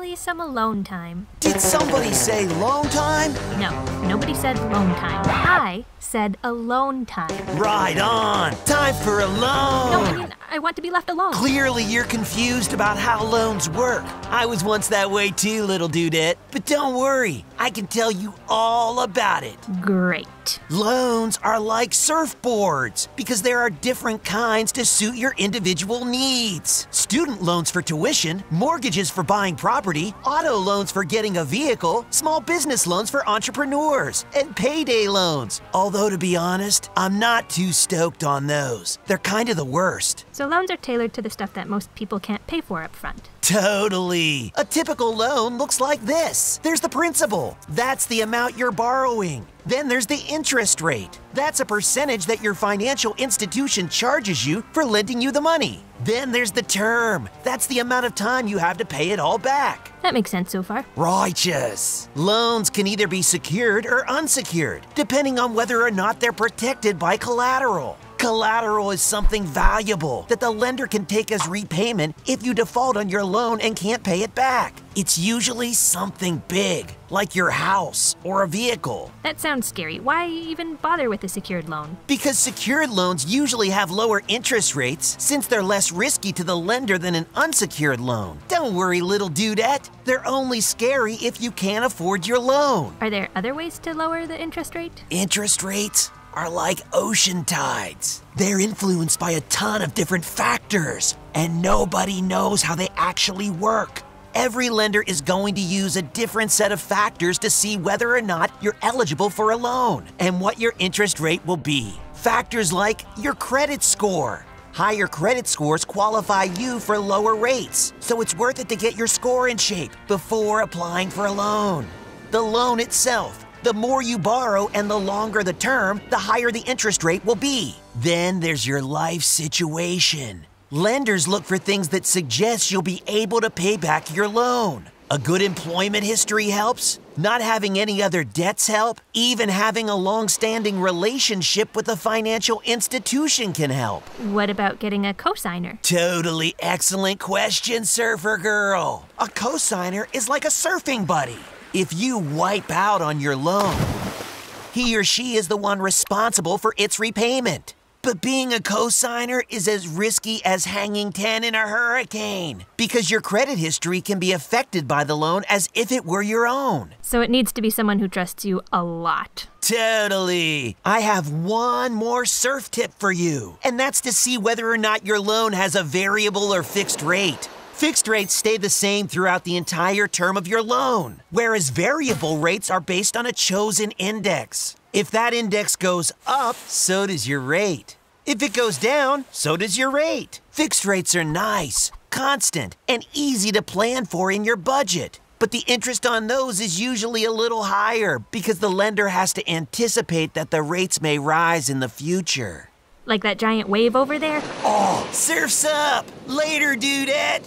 Finally, some alone time. Did somebody say loan time? No, nobody said loan time. I said alone time. Right on. Time for a loan. No, I mean, I want to be left alone. Clearly you're confused about how loans work. I was once that way too, little dudette. But don't worry, I can tell you all about it. Great. Loans are like surfboards because there are different kinds to suit your individual needs. Student loans for tuition, mortgages for buying property, auto loans for getting a vehicle, small business loans for entrepreneurs, and payday loans. Although, to be honest, I'm not too stoked on those. They're kind of the worst. So loans are tailored to the stuff that most people can't pay for up front. Totally. A typical loan looks like this. There's the principal. That's the amount you're borrowing. Then there's the interest rate. That's a percentage that your financial institution charges you for lending you the money. Then there's the term. That's the amount of time you have to pay it all back. That makes sense so far. Righteous. Loans can either be secured or unsecured, depending on whether or not they're protected by collateral. Collateral is something valuable that the lender can take as repayment if you default on your loan and can't pay it back. It's usually something big, like your house or a vehicle. That sounds scary. Why even bother with a secured loan? Because secured loans usually have lower interest rates since they're less risky to the lender than an unsecured loan. Don't worry, little dudette. They're only scary if you can't afford your loan. Are there other ways to lower the interest rate? Interest rates are like ocean tides. They're influenced by a ton of different factors, and nobody knows how they actually work. Every lender is going to use a different set of factors to see whether or not you're eligible for a loan and what your interest rate will be. Factors like your credit score. Higher credit scores qualify you for lower rates, so it's worth it to get your score in shape before applying for a loan. The loan itself. The more you borrow and the longer the term, the higher the interest rate will be. Then there's your life situation. Lenders look for things that suggest you'll be able to pay back your loan. A good employment history helps. Not having any other debts help. Even having a long-standing relationship with a financial institution can help. What about getting a cosigner? Totally excellent question, surfer girl. A cosigner is like a surfing buddy. If you wipe out on your loan, he or she is the one responsible for its repayment. But being a cosigner is as risky as hanging 10 in a hurricane because your credit history can be affected by the loan as if it were your own. So it needs to be someone who trusts you a lot. Totally. I have one more surf tip for you, and that's to see whether or not your loan has a variable or fixed rate. Fixed rates stay the same throughout the entire term of your loan, whereas variable rates are based on a chosen index. If that index goes up, so does your rate. If it goes down, so does your rate. Fixed rates are nice, constant, and easy to plan for in your budget. But the interest on those is usually a little higher because the lender has to anticipate that the rates may rise in the future. Like that giant wave over there? Oh, surf's up! Later, dudette!